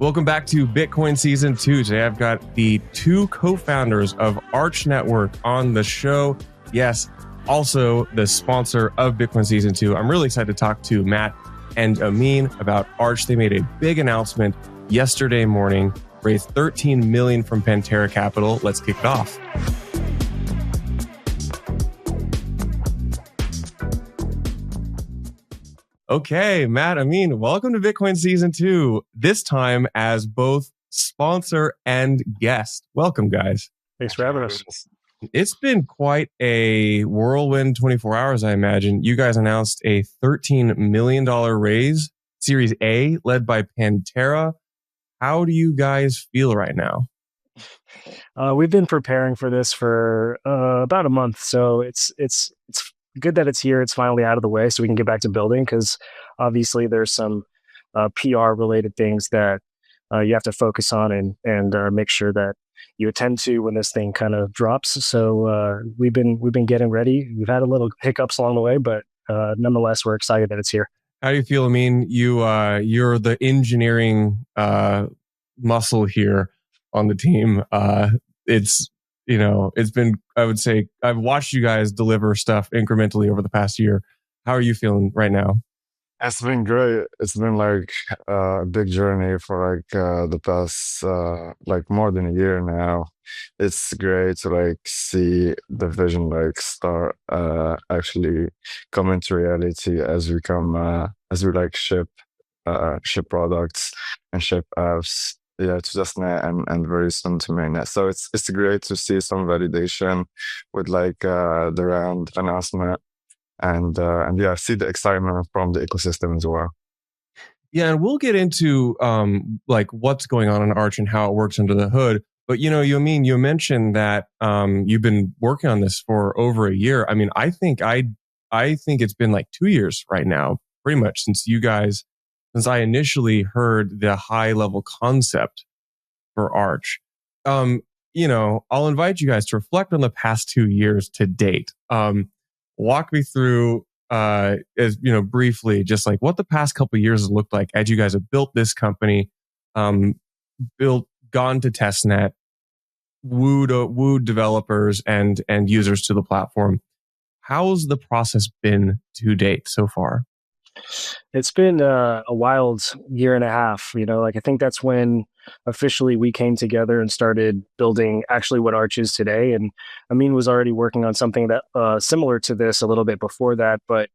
Welcome back to Bitcoin Season 2. Today I've got the two co-founders of Arch Network on the show. Yes, also the sponsor of Bitcoin Season 2. I'm really excited to talk to Matt and Amine about Arch. They made a big announcement yesterday morning, raised $13 million from Pantera Capital. Let's kick it off. Okay, Matt, Amine, welcome to Bitcoin Season 2, this time as both sponsor and guest. Welcome, guys. Thanks for having us. It's been quite a whirlwind 24 hours, I imagine. You guys announced a $13 million raise, Series A, led by Pantera. How do you guys feel right now? We've been preparing for this for about a month, so it's good that it's here. It's finally out of the way, so we can get back to building. Because obviously, there's some PR related things that you have to focus on and make sure that you attend to when this thing kind of drops. So we've been getting ready. We've had a little hiccups along the way, but nonetheless, we're excited that it's here. How do you feel? I mean, you're the engineering muscle here on the team. It's been, I would say, I've watched you guys deliver stuff incrementally over the past year. How are you feeling right now? It's been great. It's been like a big journey for the past more than a year now. It's great to see the vision start actually come into reality as we ship products and ship apps. Yeah, to Testnet and very soon to mainnet. So it's great to see some validation with the round announcement and see the excitement from the ecosystem as well. Yeah, and we'll get into what's going on in Arch and how it works under the hood. But you mentioned that you've been working on this for over a year. I mean, I think it's been 2 years right now, pretty much since I initially heard the high level concept for Arch. I'll invite you guys to reflect on the past 2 years to date. Walk me through, briefly, just what the past couple of years has looked like as you guys have built this company, gone to Testnet, wooed developers and users to the platform. How's the process been to date so far? It's been a wild year and a half. I think that's when officially we came together and started building actually what Arch is today. And Amine was already working on something that similar to this a little bit before that. But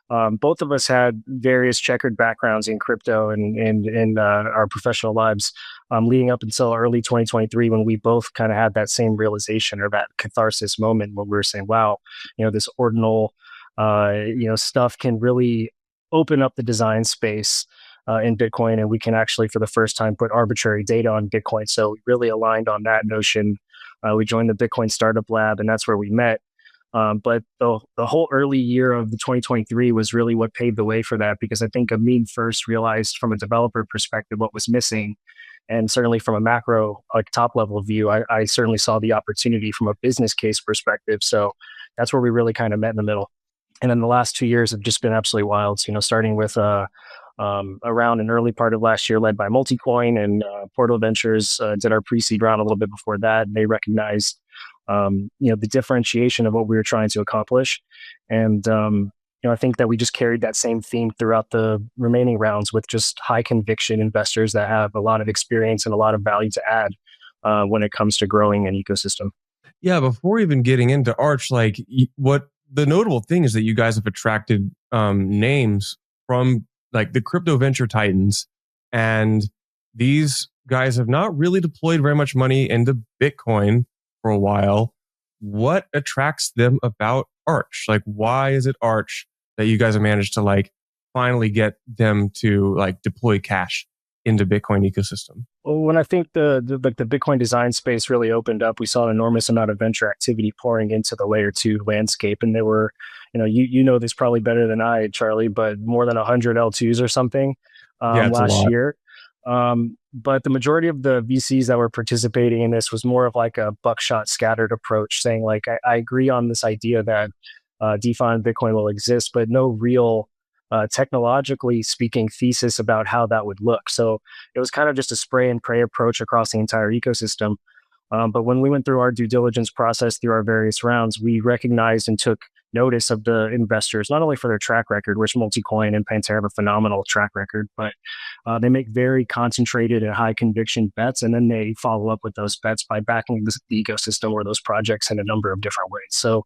both of us had various checkered backgrounds in crypto and in our professional lives leading up until early 2023, when we both kind of had that same realization or that catharsis moment when we were saying, wow, this ordinal stuff can really open up the design space in Bitcoin, and we can actually, for the first time, put arbitrary data on Bitcoin. So we really aligned on that notion. We joined the Bitcoin Startup Lab, and that's where we met. But the whole early year of the 2023 was really what paved the way for that, because I think Amine first realized from a developer perspective what was missing. And certainly from a macro, top level view, I certainly saw the opportunity from a business case perspective. So that's where we really kind of met in the middle. And then the last 2 years have just been absolutely wild, starting with around an early part of last year led by Multicoin, and Portal Ventures did our pre-seed round a little bit before that. And they recognized, the differentiation of what we were trying to accomplish. And, I think that we just carried that same theme throughout the remaining rounds with just high conviction investors that have a lot of experience and a lot of value to add when it comes to growing an ecosystem. Yeah, before even getting into Arch, what the notable thing is that you guys have attracted names from the crypto venture titans, and these guys have not really deployed very much money into Bitcoin for a while. What attracts them about Arch? Why is it Arch that you guys have managed to finally get them to deploy cash into Bitcoin ecosystem? Well, when I think the Bitcoin design space really opened up, we saw an enormous amount of venture activity pouring into the layer 2 landscape. And there were, you know this probably better than I, Charlie, but more than 100 L2s or something last year. But the majority of the VCs that were participating in this was more of a buckshot scattered approach, saying I agree on this idea that DeFi and Bitcoin will exist, but no real technologically speaking thesis about how that would look. So it was kind of just a spray and pray approach across the entire ecosystem. But when we went through our due diligence process through our various rounds, we recognized and took notice of the investors, not only for their track record, which Multicoin and Pantera have a phenomenal track record, but they make very concentrated and high conviction bets. And then they follow up with those bets by backing the ecosystem or those projects in a number of different ways. So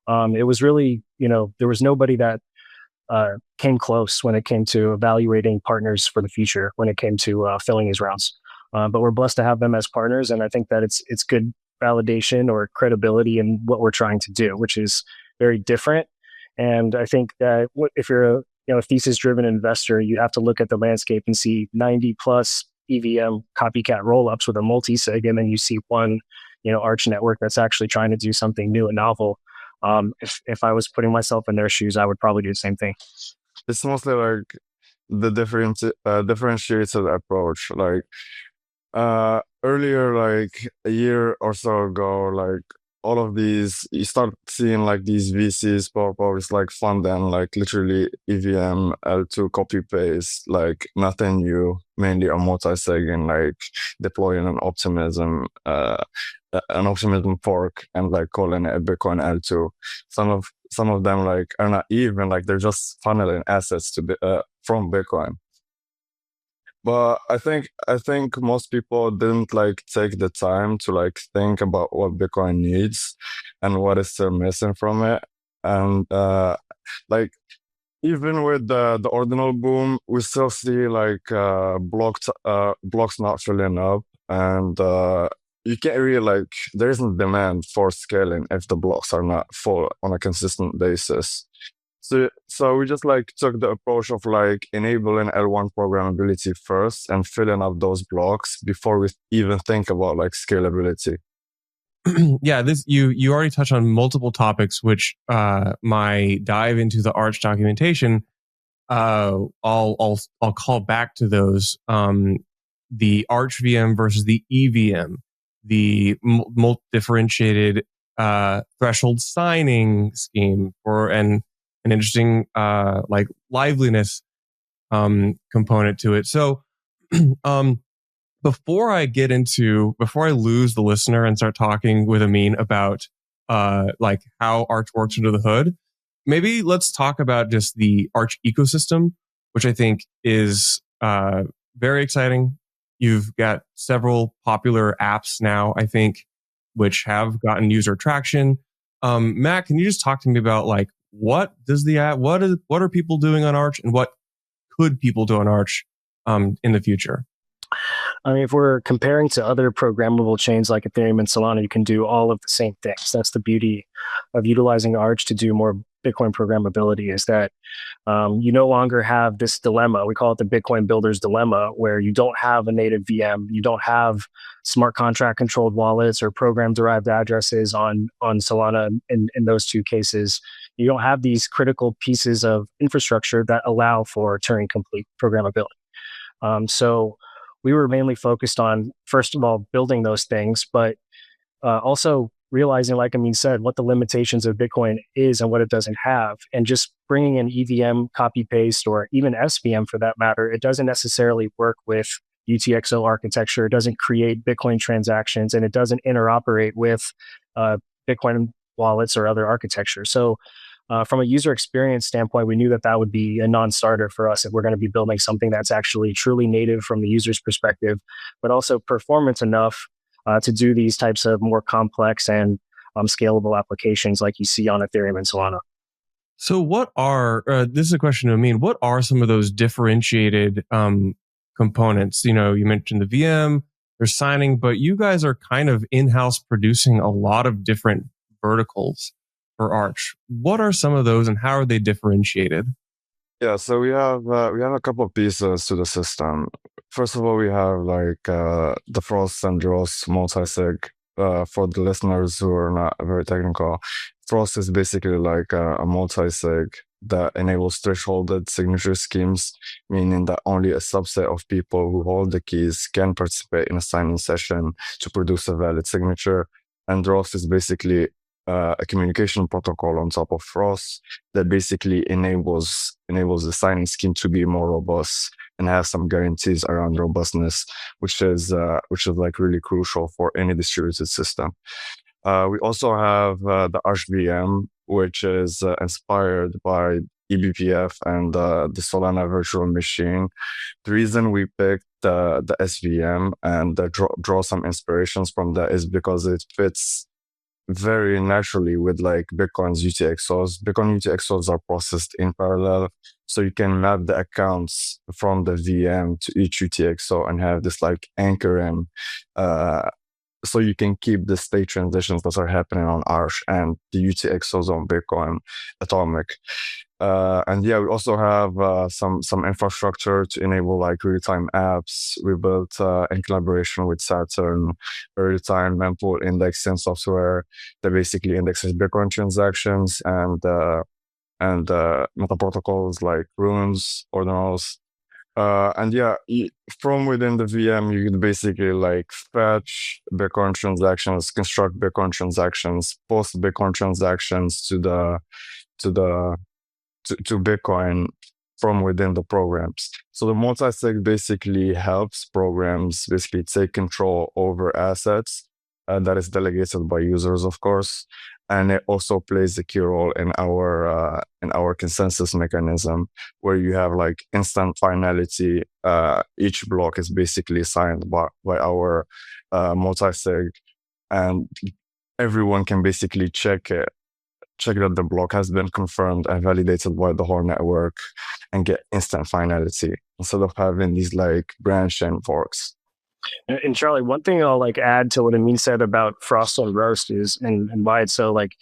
it was really, there was nobody that came close when it came to evaluating partners for the future, when it came to filling these rounds. But we're blessed to have them as partners, and I think that it's good validation or credibility in what we're trying to do, which is very different. And I think that if you're a thesis-driven investor, you have to look at the landscape and see 90 plus EVM copycat rollups with a multi-sig, and then you see one, Arch network that's actually trying to do something new and novel. If I was putting myself in their shoes, I would probably do the same thing. It's mostly like the differentiated approach. Like earlier, like a year or so ago, like all of these, you start seeing like these VCs pop up. It's like fund them, like literally EVM L2 copy paste, like nothing new, mainly a multi-sig and like deploying an optimism fork and like calling it a Bitcoin L2. Some of them like are not even like they're just funneling assets to from Bitcoin. But I think most people didn't like take the time to like think about what Bitcoin needs and what is still missing from it. And like even with the ordinal boom, we still see like blocks not filling up, and you can't really like there isn't demand for scaling if the blocks are not full on a consistent basis. So we just like took the approach of like enabling L1 programmability first and filling up those blocks before we even think about like scalability. Yeah, this you already touched on multiple topics, which my dive into the Arch documentation, I'll call back to those. The Arch VM versus the EVM, the differentiated threshold signing scheme for an interesting like liveliness component to it. So before I lose the listener and start talking with Amine about like how Arch works under the hood, maybe let's talk about just the Arch ecosystem, which I think is very exciting. You've got several popular apps now, I think, which have gotten user traction. Matt, can you just talk to me about like what does the app, what are people doing on Arch, and what could people do on Arch in the future? I mean, if we're comparing to other programmable chains like Ethereum and Solana, you can do all of the same things. That's the beauty of utilizing Arch to do more Bitcoin programmability, is that you no longer have this dilemma. We call it the Bitcoin builder's dilemma, where you don't have a native VM, you don't have smart contract controlled wallets or program derived addresses on Solana in those two cases. You don't have these critical pieces of infrastructure that allow for Turing complete programmability. So we were mainly focused on, first of all, building those things, but also realizing, like Amine said, what the limitations of Bitcoin is and what it doesn't have, and just bringing in EVM copy paste or even SVM for that matter. It doesn't necessarily work with UTXO architecture. It doesn't create Bitcoin transactions, and it doesn't interoperate with Bitcoin wallets or other architecture. So from a user experience standpoint, we knew that would be a non-starter for us if we're going to be building something that's actually truly native from the user's perspective, but also performance enough to do these types of more complex and scalable applications like you see on Ethereum and Solana. So what are, this is a question to Amine, what are some of those differentiated components? You mentioned the VM, there's signing, but you guys are kind of in-house producing a lot of different verticals for Arch. What are some of those and how are they differentiated? Yeah, so we have a couple of pieces to the system. First of all, we have like the Frost and Dross multi-sig. For the listeners who are not very technical, Frost is basically like a multi-sig that enables thresholded signature schemes, meaning that only a subset of people who hold the keys can participate in a signing session to produce a valid signature. And Dross is basically a communication protocol on top of Frost that basically enables the signing scheme to be more robust and have some guarantees around robustness, which is like really crucial for any distributed system. We also have the Arch VM, which is inspired by eBPF and the Solana virtual machine. The reason we picked the SVM and draw some inspirations from that is because it fits very naturally with like Bitcoin's UTXOs. Bitcoin UTXOs are processed in parallel, so you can map the accounts from the VM to each UTXO and have this like anchor in, so you can keep the state transitions that are happening on Arch and the UTXOs on Bitcoin Atomic. And yeah, we also have some infrastructure to enable like real-time apps. We built in collaboration with Saturn real-time mempool indexing software that basically indexes Bitcoin transactions and meta protocols like runes, ordinals. And yeah, from within the VM, you can basically like fetch Bitcoin transactions, construct Bitcoin transactions, post Bitcoin transactions to Bitcoin from within the programs. So the multi-sig basically helps programs basically take control over assets that is delegated by users, of course, and it also plays a key role in our consensus mechanism, where you have like instant finality. Each block is basically signed by our multi-sig, and everyone can basically check that the block has been confirmed and validated by the whole network and get instant finality instead of having these like branch and forks. And Charlie, one thing I'll like add to what Amine said about Frost on Roast is, and why it's so like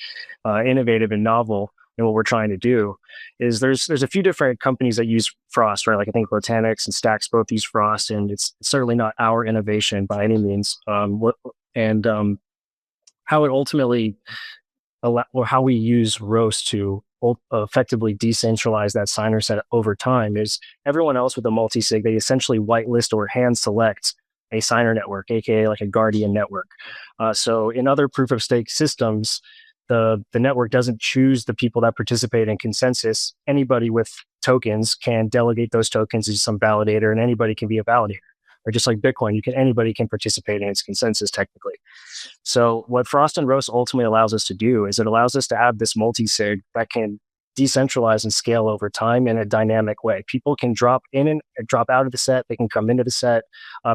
innovative and novel and what we're trying to do is there's a few different companies that use Frost, right? Like I think Botanix and Stacks both use Frost, and it's certainly not our innovation by any means. How it ultimately or how we use Roast to effectively decentralize that signer set over time is everyone else with a multi-sig, they essentially whitelist or hand select a signer network, aka like a guardian network. So in other proof of stake systems, the network doesn't choose the people that participate in consensus. Anybody with tokens can delegate those tokens to some validator, and anybody can be a validator. Or just like Bitcoin, anybody can participate in its consensus technically. So what Frost and Roast ultimately allows us to do is it allows us to have this multi-sig that can decentralize and scale over time in a dynamic way. People can drop in and drop out of the set. They can come into the set.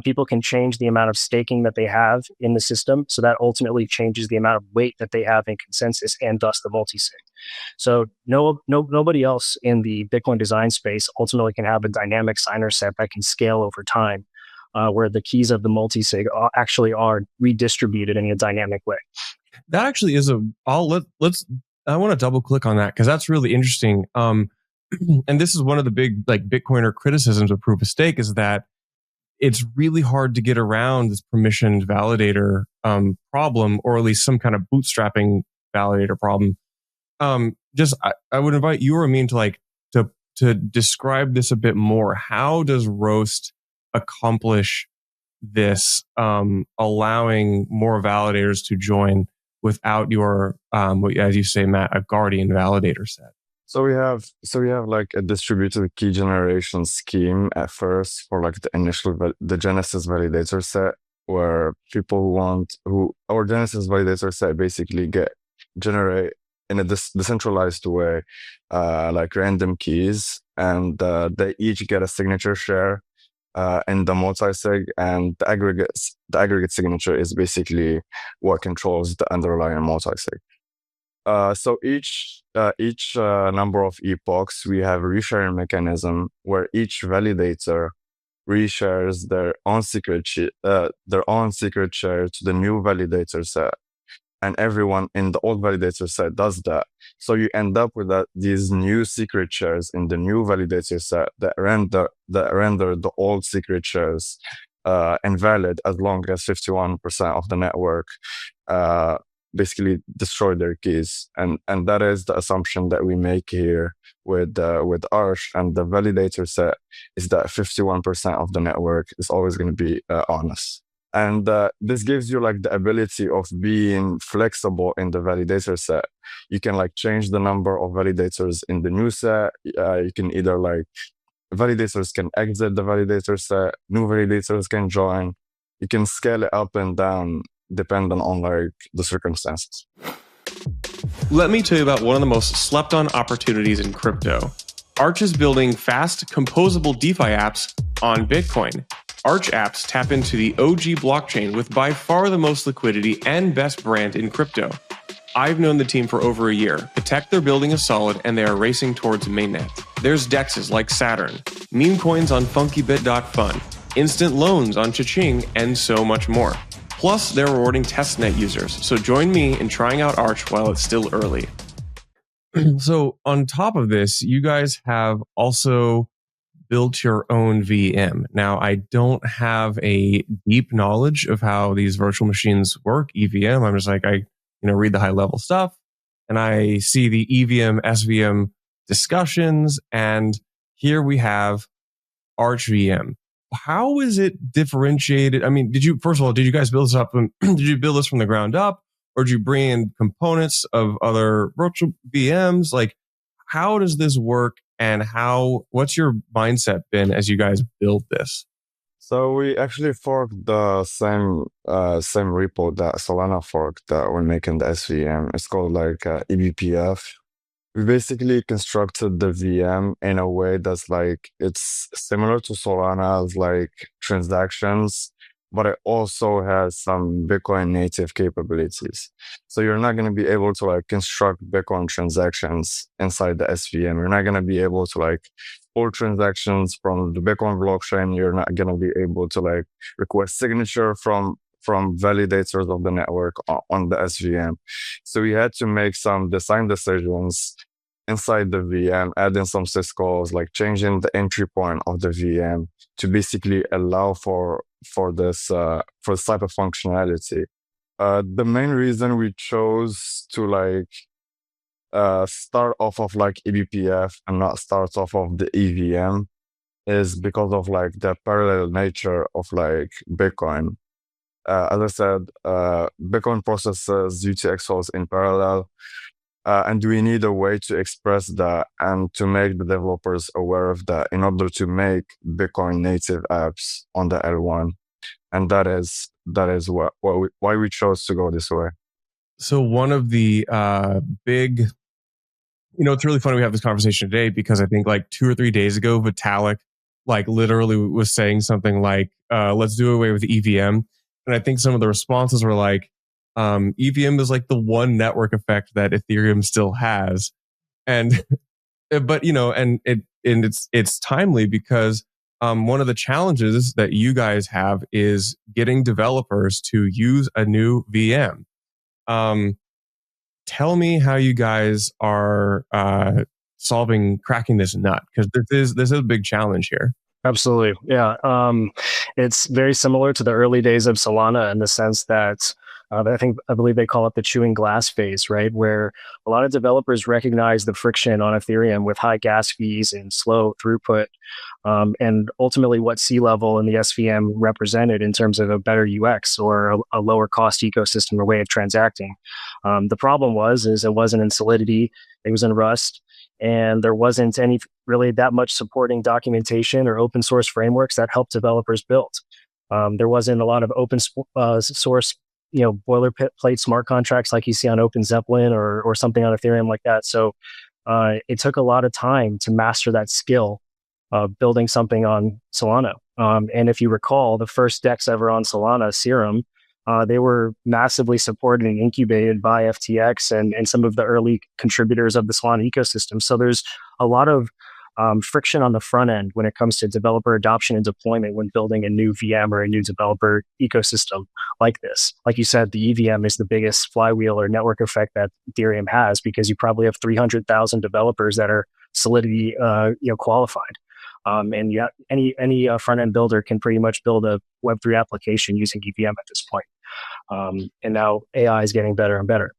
People can change the amount of staking that they have in the system. So that ultimately changes the amount of weight that they have in consensus and thus the multi-sig. So nobody else in the Bitcoin design space ultimately can have a dynamic signer set that can scale over time. Where the keys of the multi-sig actually are redistributed in a dynamic way. That actually is I want to double click on that because that's really interesting. And this is one of the big like Bitcoiner criticisms of proof of stake is that it's really hard to get around this permissioned validator problem, or at least some kind of bootstrapping validator problem. I would invite you or Amine to describe this a bit more. How does Roast accomplish this, allowing more validators to join without your, as you say, Matt, a guardian validator set? So we have like a distributed key generation scheme at first for like the Genesis validator set, where people our Genesis validator set basically generate in a decentralized way, like random keys, and they each get a signature share in the multi-sig, and the aggregate signature is basically what controls the underlying multi-sig. So each number of epochs, we have a resharing mechanism where each validator reshares their own secret share to the new validator set, and everyone in the old validator set does that. So you end up with these new secret shares in the new validator set that render the old secret shares invalid as long as 51% of the network basically destroy their keys. And that is the assumption that we make here with Arch, and the validator set is that 51% of the network is always going to be honest. And this gives you like the ability of being flexible in the validator set. You can like change the number of validators in the new set. You can either like validators can exit the validator set, new validators can join. You can scale it up and down depending on like the circumstances. Let me tell you about one of the most slept on opportunities in crypto. Arch is building fast, composable DeFi apps on Bitcoin. Arch apps tap into the OG blockchain with by far the most liquidity and best brand in crypto. I've known the team for over a year. The tech they're building is solid and they are racing towards mainnet. There's DEXs like Saturn, meme coins on funkybit.fun, instant loans on Cha-Ching, and so much more. Plus, they're rewarding Testnet users. So join me in trying out Arch while it's still early. So on top of this, you guys have also built your own VM. Now, I don't have a deep knowledge of how these virtual machines work, EVM. I'm just like, I read the high level stuff and I see the EVM, SVM discussions. And here we have Arch VM. How is it differentiated? I mean, first of all, did you guys build this up? Did you build this from the ground up, or did you bring in components of other virtual VMs? Like, how does this work, and what's your mindset been as you guys build this? So we actually forked the same repo that Solana forked that we're making the SVM. It's called like eBPF. We basically constructed the VM in a way that's like, it's similar to Solana's like transactions, but it also has some Bitcoin native capabilities. So you're not going to be able to like construct Bitcoin transactions inside the SVM. You're not going to be able to like pull transactions from the Bitcoin blockchain. You're not going to be able to like request signature from validators of the network on the SVM. So we had to make some design decisions inside the VM, adding some syscalls, like changing the entry point of the VM to basically allow for this type of functionality. The main reason we chose to like start off of like eBPF and not start off of the EVM is because of like the parallel nature of like Bitcoin. As I said, Bitcoin processes UTXOs in parallel, and we need a way to express that and to make the developers aware of that in order to make Bitcoin native apps on the L1. And that is why we chose to go this way. So one of the big, it's really funny we have this conversation today because I think like 2 or 3 days ago, Vitalik like literally was saying something like, let's do away with EVM. And I think some of the responses were like, EVM is like the one network effect that Ethereum still has. And, but, it's timely because one of the challenges that you guys have is getting developers to use a new VM. Tell me how you guys are cracking this nut, because this is a big challenge here. Absolutely. Yeah. It's very similar to the early days of Solana in the sense that I believe they call it the chewing glass phase, right? Where a lot of developers recognize the friction on Ethereum with high gas fees and slow throughput, and ultimately what C-level and the SVM represented in terms of a better UX or a lower cost ecosystem or way of transacting. The problem is it wasn't in Solidity, it was in Rust, and there wasn't any really that much supporting documentation or open source frameworks that helped developers build. There wasn't a lot of open source, boilerplate smart contracts like you see on OpenZeppelin or something on Ethereum like that. So it took a lot of time to master that skill of building something on Solana. And if you recall, the first DEX ever on Solana, Serum, they were massively supported and incubated by FTX and some of the early contributors of the Solana ecosystem. So there's a lot of friction on the front end when it comes to developer adoption and deployment when building a new VM or a new developer ecosystem like this. Like you said, the EVM is the biggest flywheel or network effect that Ethereum has because you probably have 300,000 developers that are Solidity qualified. And any front end builder can pretty much build a Web3 application using EVM at this point. And now AI is getting better and better.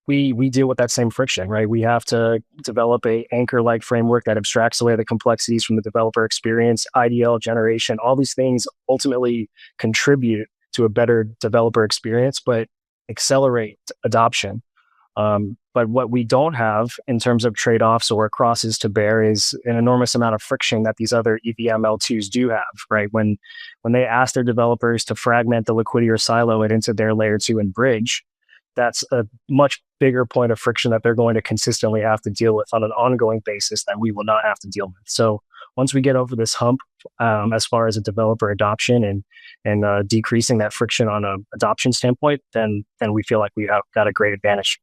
We deal with that same friction, right? We have to develop a anchor-like framework that abstracts away the complexities from the developer experience, IDL generation. All these things ultimately contribute to a better developer experience, but accelerate adoption. But what we don't have in terms of trade-offs or crosses to bear is an enormous amount of friction that these other EVM L2s do have, right? When they ask their developers to fragment the liquidity or silo it into their layer 2 and bridge, that's a much bigger point of friction that they're going to consistently have to deal with on an ongoing basis that we will not have to deal with. So once we get over this hump, as far as a developer adoption and decreasing that friction on a adoption standpoint, then we feel like we have got a great advantage.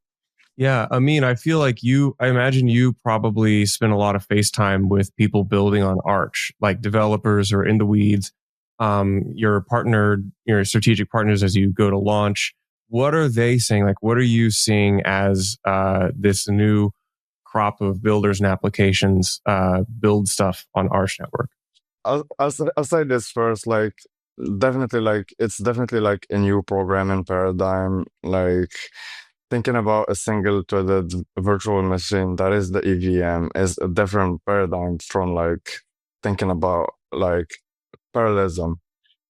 Yeah, I mean, I feel like I imagine you probably spend a lot of face time with people building on Arch, like developers or in the weeds. Your strategic partners as you go to launch. What are they saying? Like, what are you seeing as this new crop of builders and applications build stuff on Arch Network? I'll say this first, like definitely, like it's definitely like a new programming paradigm, like thinking about a single-threaded virtual machine that is the EVM is a different paradigm from like thinking about like parallelism.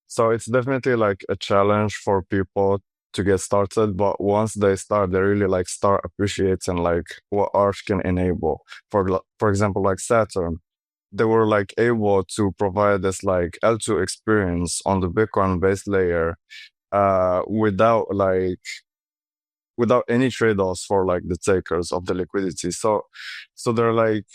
So it's definitely like a challenge for people to get started, but once they start, they really like start appreciating like what Arch can enable. For example, like Saturn, they were like able to provide this like L2 experience on the Bitcoin base layer without any trade-offs for like the takers of the liquidity. So they're like,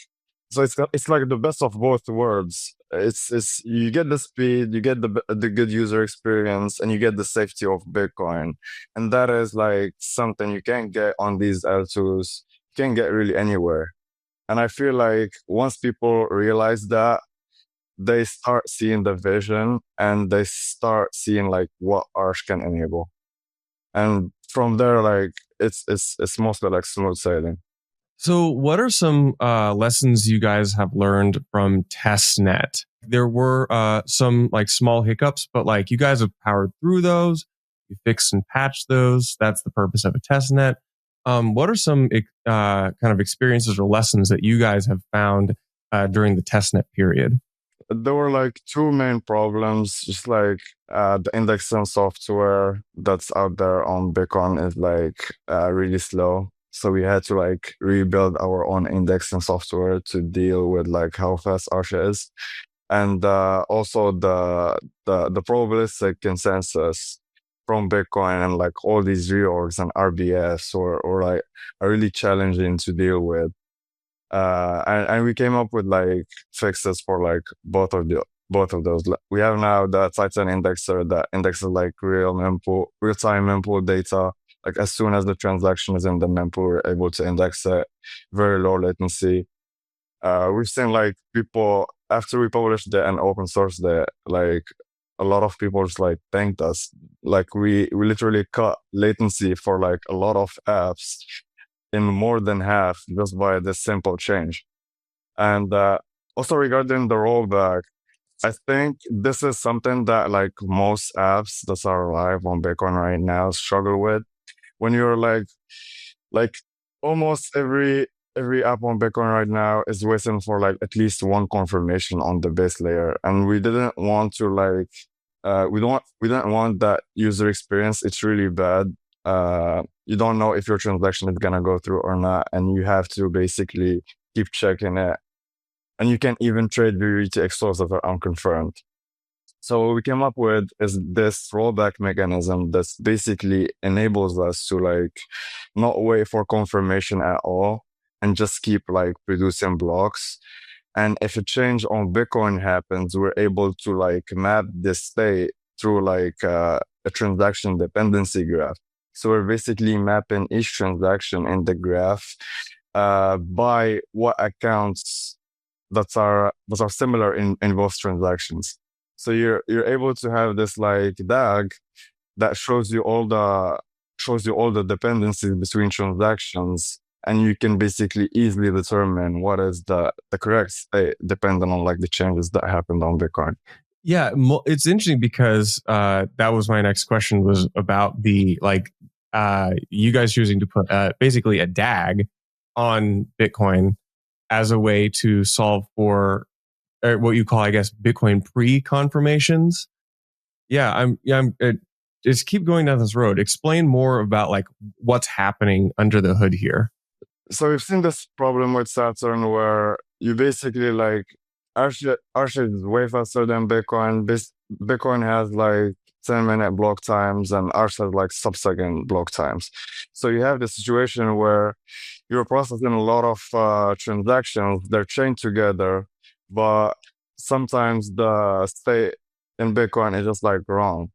so it's like the best of both worlds. It's you get the speed, you get the good user experience, and you get the safety of Bitcoin, and that is like something you can't get on these L2s. You can't get really anywhere. And I feel like once people realize that, they start seeing the vision and they start seeing like what Arch can enable. And from there, like it's mostly like smooth sailing. So what are some lessons you guys have learned from Testnet? There were some like small hiccups, but like you guys have powered through those. You fixed and patched those. That's the purpose of a testnet. What are some kind of experiences or lessons that you guys have found during the testnet period? There were like two main problems, just like the indexing software that's out there on Bitcoin is like really slow. So we had to like rebuild our own indexing software to deal with like how fast Arch is. And also the probabilistic consensus from Bitcoin and like all these reorgs and RBS or like are really challenging to deal with. And we came up with like fixes for like both of those. We have now the Titan indexer that indexes like real-time mempool data. Like as soon as the transaction is in the mempool, we're able to index it, very low latency. We've seen like people after we published it and open sourced it, like a lot of people just like thanked us. Like we literally cut latency for like a lot of apps in more than half just by this simple change. And also regarding the rollback, I think this is something that like most apps that are live on Bitcoin right now struggle with. When you're like almost every app on Bitcoin right now is waiting for like at least one confirmation on the base layer, and we didn't want to like we didn't want that user experience. It's really bad. You don't know if your transaction is gonna go through or not, and you have to basically keep checking it. And you can even trade VRTXOs that are unconfirmed. So what we came up with is this rollback mechanism that basically enables us to like not wait for confirmation at all and just keep like producing blocks. And if a change on Bitcoin happens, we're able to like map this state through like a transaction dependency graph. So we're basically mapping each transaction in the graph by what accounts that are similar in both transactions. So you're able to have this like DAG that shows you all the dependencies between transactions, and you can basically easily determine what is the correct state depending on like the changes that happened on Bitcoin. Yeah, it's interesting because that was my next question, was about the like you guys choosing to put basically a DAG on Bitcoin as a way to solve for what you call, I guess, Bitcoin pre-confirmations. Yeah, I'm just keep going down this road. Explain more about like what's happening under the hood here. So we've seen this problem with Saturn where you basically like Arch is way faster than Bitcoin. Bitcoin has like 10-minute block times and Arch has like sub-second block times. So you have the situation where you're processing a lot of transactions, they're chained together, but sometimes the state in Bitcoin is just like wrong.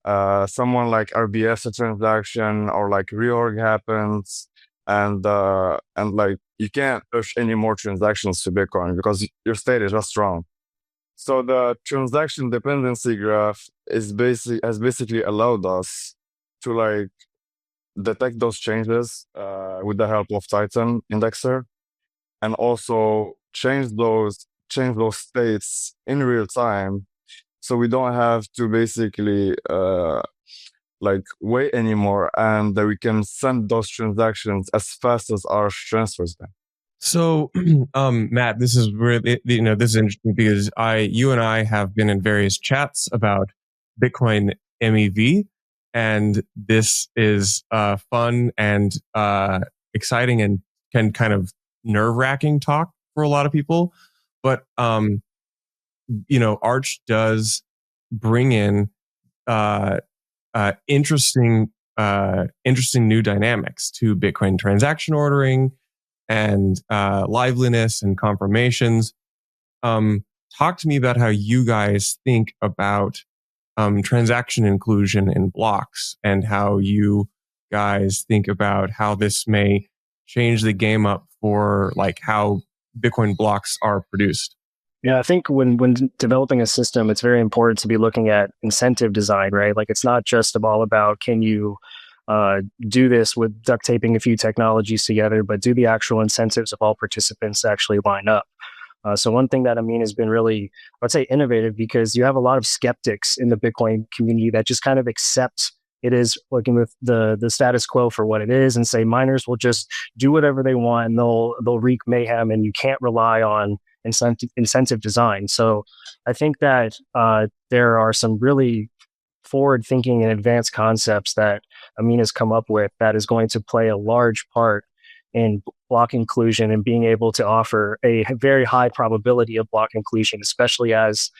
Someone like RBS a transaction or like reorg happens, and like you can't push any more transactions to Bitcoin because your state is just wrong. So the transaction dependency graph has basically allowed us to like detect those changes with the help of Titan indexer, and also change those states in real time, so we don't have to basically like wait anymore, and that we can send those transactions as fast as Arch transfers them. So, Matt, this is really, this is interesting because you and I have been in various chats about Bitcoin MEV, and this is fun and exciting and can kind of nerve-wracking talk for a lot of people. But Arch does bring in interesting new dynamics to Bitcoin transaction ordering and liveliness and confirmations. Talk to me about how you guys think about transaction inclusion in blocks, and how you guys think about how this may change the game up for like how Bitcoin blocks are produced. Yeah, I think when developing a system, it's very important to be looking at incentive design, right? Like it's not just all about can you do this with duct taping a few technologies together, but do the actual incentives of all participants actually line up? So one thing that Amine has been really, I would say, innovative, because you have a lot of skeptics in the Bitcoin community that just kind of accept it is looking with the status quo for what it is, and say miners will just do whatever they want and they'll wreak mayhem, and you can't rely on incentive design. So I think that there are some really forward thinking and advanced concepts that Amine has come up with that is going to play a large part in block inclusion and being able to offer a very high probability of block inclusion, especially as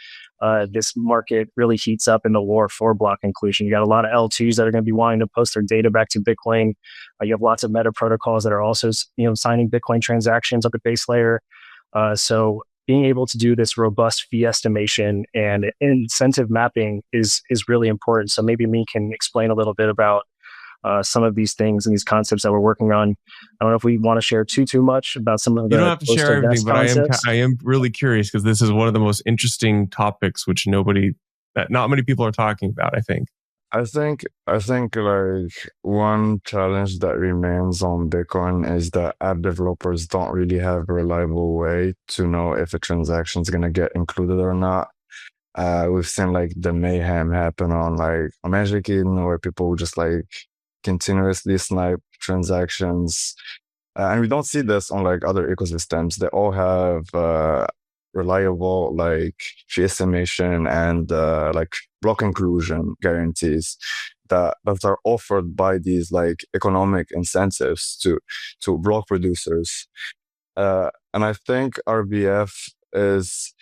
this market really heats up in the war for block inclusion. You got a lot of L2s that are going to be wanting to post their data back to Bitcoin. You have lots of meta protocols that are also signing Bitcoin transactions at the base layer. So being able to do this robust fee estimation and incentive mapping is really important. So maybe me can explain a little bit about some of these things and these concepts that we're working on. I don't know if we want to share too much about some of the. You don't have to share everything, but concepts. I am really curious because this is one of the most interesting topics which not many people are talking about, I think. I think like one challenge that remains on Bitcoin is that app developers don't really have a reliable way to know if a transaction is gonna get included or not. We've seen like the mayhem happen on like Magic Eden, where people just like continuously snipe transactions, and we don't see this on like other ecosystems. They all have reliable like fee estimation and like block inclusion guarantees that are offered by these like economic incentives to block producers, and I think RBF is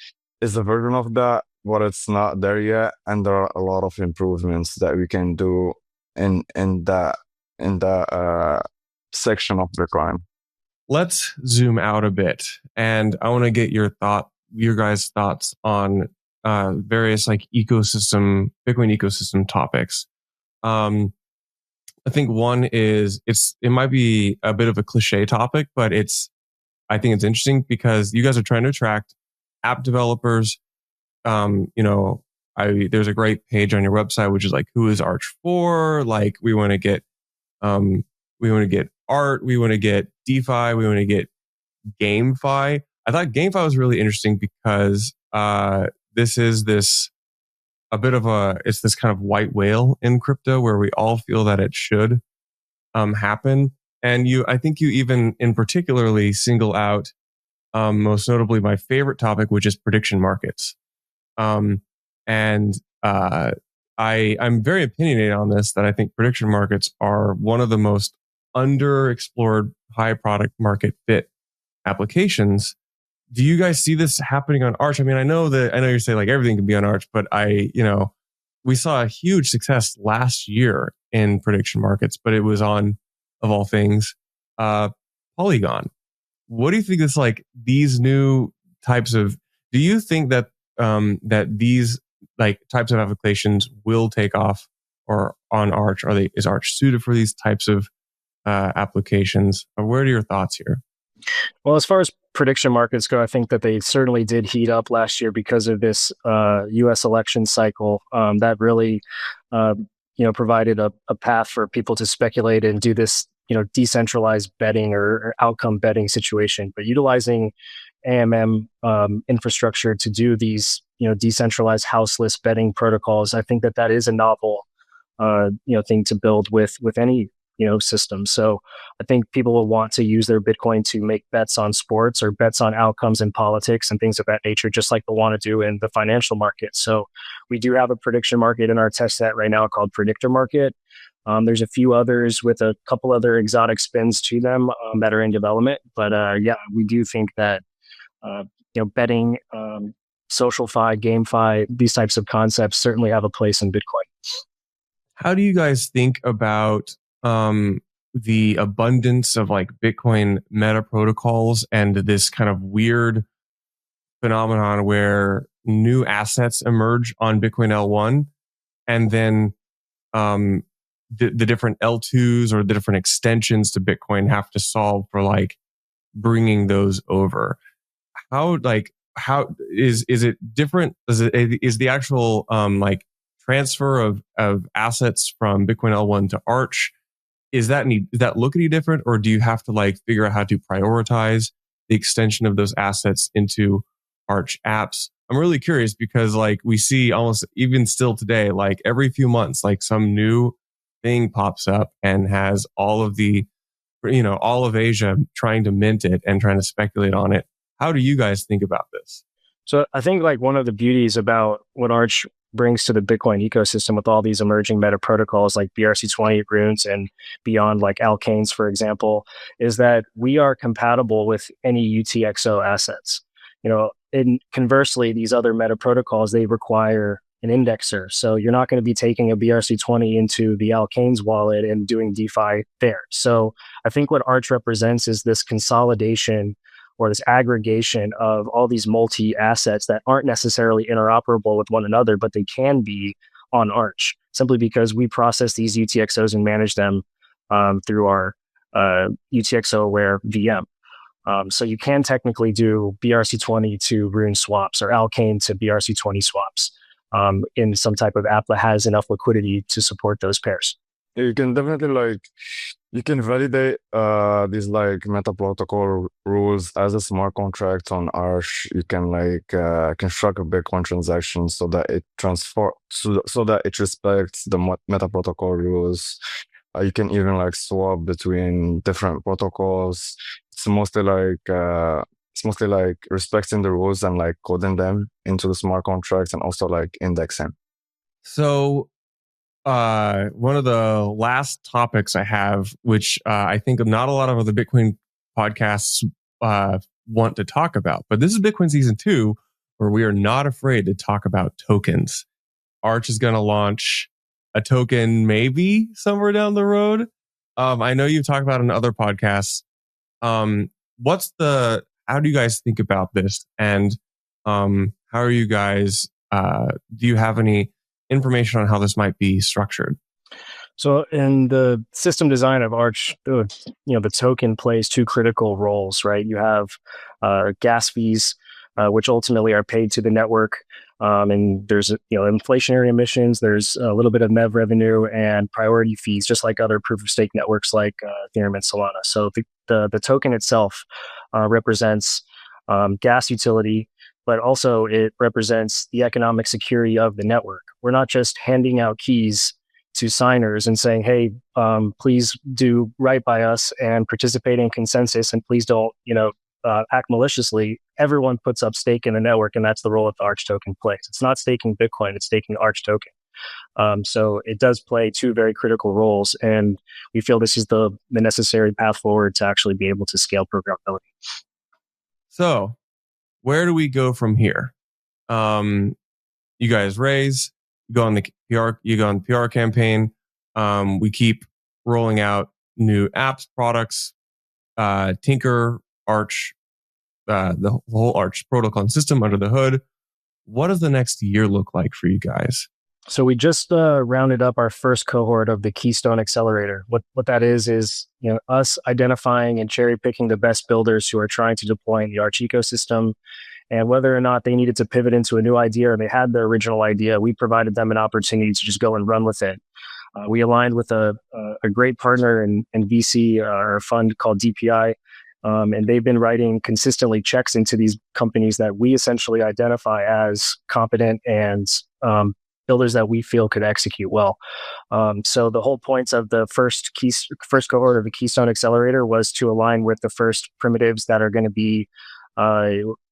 a version of that, but it's not there yet, and there are a lot of improvements that we can do in that section of Bitcoin. Let's zoom out a bit, and I want to get your guys' thoughts on various like Bitcoin ecosystem topics. I think one is it might be a bit of a cliche topic, but I think it's interesting because you guys are trying to attract app developers. There's a great page on your website which is like, who is Arch for? Like, we want to get art, we want to get DeFi, we want to get GameFi. I thought GameFi was really interesting because it's this kind of white whale in crypto where we all feel that it should happen. And I think you even in particularly single out most notably my favorite topic, which is prediction markets. I'm very opinionated on this, that I think prediction markets are one of the most underexplored high product market fit applications. Do you guys see this happening on Arch? I mean, I know you're saying like everything can be on Arch, but we saw a huge success last year in prediction markets, but it was on, of all things, Polygon. What do you think is like these new types of, do you think that that these like types of applications will take off or on Arch? Is Arch suited for these types of applications? What are your thoughts here? Well, as far as prediction markets go, I think that they certainly did heat up last year because of this U.S. election cycle that really, provided a path for people to speculate and do this, decentralized betting or outcome betting situation. But utilizing AMM infrastructure to do these, decentralized houseless betting protocols, I think that is a novel, thing to build with any system. So I think people will want to use their Bitcoin to make bets on sports or bets on outcomes in politics and things of that nature, just like they'll want to do in the financial market. So we do have a prediction market in our testnet right now called Predictor Market. There's a few others with a couple other exotic spins to them that are in development. But we do think that betting, SocialFi, GameFi, these types of concepts certainly have a place in Bitcoin. How do you guys think about the abundance of like Bitcoin meta protocols and this kind of weird phenomenon where new assets emerge on Bitcoin L1 and then the different L2s or the different extensions to Bitcoin have to solve for like bringing those over? How is it different? Is the actual transfer of assets from Bitcoin L1 to Arch, does that look any different, or do you have to like figure out how to prioritize the extension of those assets into Arch apps? I'm really curious because like we see almost even still today, like every few months, like some new thing pops up and has all of Asia trying to mint it and trying to speculate on it. How do you guys think about this? So I think like one of the beauties about what Arch brings to the Bitcoin ecosystem with all these emerging meta protocols like BRC20 runes and beyond, like alkanes, for example, is that we are compatible with any UTXO assets. And conversely, these other meta protocols, they require an indexer. So you're not going to be taking a BRC20 into the alkanes wallet and doing DeFi there. So I think what Arch represents is this consolidation or this aggregation of all these multi-assets that aren't necessarily interoperable with one another, but they can be on Arch, simply because we process these UTXOs and manage them through our UTXO-aware VM. So you can technically do BRC20 to Rune swaps or Alkane to BRC20 swaps in some type of app that has enough liquidity to support those pairs. You can definitely you can validate these like meta protocol rules as a smart contract on Arch. You can construct a Bitcoin transaction so that it so that it respects the meta protocol rules. You can even swap between different protocols. It's mostly respecting the rules and coding them into the smart contracts and also indexing. So one of the last topics I have, which I think not a lot of other Bitcoin podcasts want to talk about, but this is Bitcoin Season 2, where we are not afraid to talk about tokens. Arch is going to launch a token maybe somewhere down the road. I know you've talked about it in other podcasts. How do you guys think about this? And how are you guys, do you have any information on how this might be structured? So in the system design of Arch, the token plays two critical roles, right? You have gas fees, which ultimately are paid to the network. And there's inflationary emissions, there's a little bit of MEV revenue and priority fees, just like other proof of stake networks like Ethereum and Solana. So the token itself represents gas utility, but also it represents the economic security of the network. We're not just handing out keys to signers and saying, hey, please do right by us and participate in consensus, and please don't, act maliciously. Everyone puts up stake in the network, and that's the role that the Arch token plays. It's not staking Bitcoin, it's staking Arch token. So it does play two very critical roles, and we feel this is the necessary path forward to actually be able to scale programmability. So where do we go from here? You guys raise, you go on the PR campaign. We keep rolling out new apps, products, Tinker, Arch, the whole Arch protocol and system under the hood. What does the next year look like for you guys? So we just rounded up our first cohort of the Keystone Accelerator. What that is us identifying and cherry picking the best builders who are trying to deploy in the Arch ecosystem. And whether or not they needed to pivot into a new idea or they had their original idea, we provided them an opportunity to just go and run with it. We aligned with a great partner in VC, or a fund called DPI, and they've been writing consistently checks into these companies that we essentially identify as competent and builders that we feel could execute well. So the whole points of the first cohort of the Keystone Accelerator was to align with the first primitives that are going to be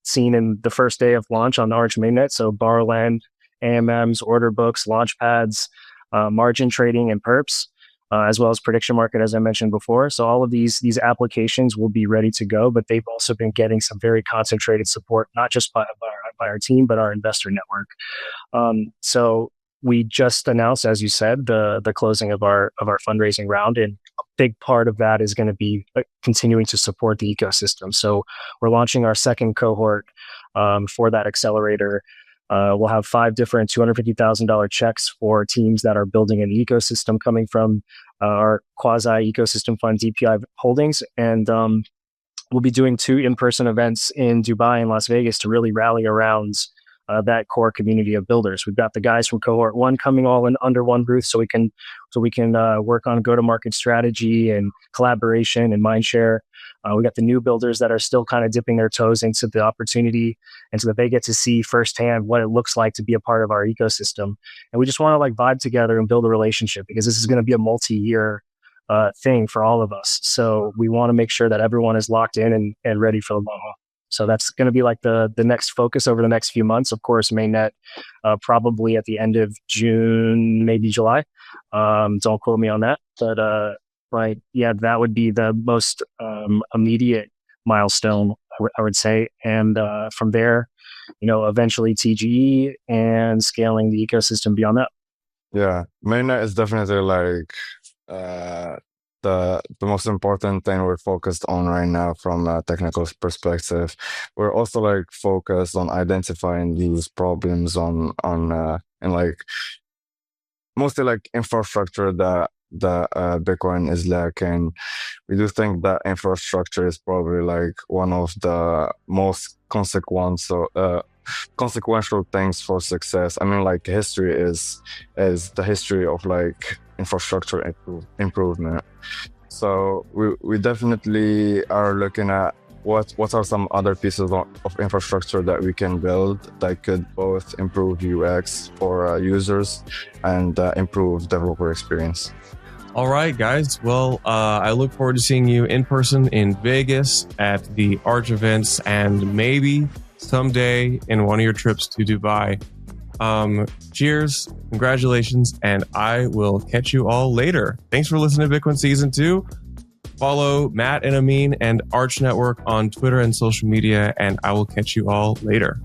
seen in the first day of launch on the Arch mainnet. So borrowland, AMMs, order books, launch pads, margin trading, and perps, as well as prediction market, as I mentioned before. So all of these applications will be ready to go, but they've also been getting some very concentrated support, not just by our team, but our investor network. So we just announced, as you said, the closing of our fundraising round, and a big part of that is going to be continuing to support the ecosystem. So we're launching our second cohort for that accelerator. We'll have 5 different $250,000 checks for teams that are building an ecosystem coming from our quasi ecosystem fund DPI holdings, and we'll be doing 2 in-person events in Dubai and Las Vegas to really rally around that core community of builders. We've got the guys from cohort 1 coming all in under one roof, so we can work on go-to-market strategy and collaboration and mindshare. We got the new builders that are still kind of dipping their toes into the opportunity, and so that they get to see firsthand what it looks like to be a part of our ecosystem. And we just want to vibe together and build a relationship, because this is going to be a multi-year thing for all of us. So we want to make sure that everyone is locked in and ready for the long haul. So that's going to be the next focus over the next few months. Of course, mainnet probably at the end of June, maybe July. Don't quote me on that, but that would be the most immediate milestone, I would say. And from there, eventually TGE and scaling the ecosystem beyond that. Yeah, mainnet is definitely the most important thing we're focused on right now from a technical perspective. We're also focused on identifying these problems on mostly infrastructure that Bitcoin is lacking. We do think that infrastructure is probably one of the most consequential things for success. I mean, history is the history of infrastructure improvement. So we definitely are looking at what are some other pieces of infrastructure that we can build that could both improve UX for users and improve developer experience. All right, guys. Well, I look forward to seeing you in person in Vegas at the Arch events, and maybe someday in one of your trips to Dubai. Cheers, congratulations, and I will catch you all later. Thanks for listening to Bitcoin Season 2. Follow Matt and Amine and Arch Network on Twitter and social media, and I will catch you all later.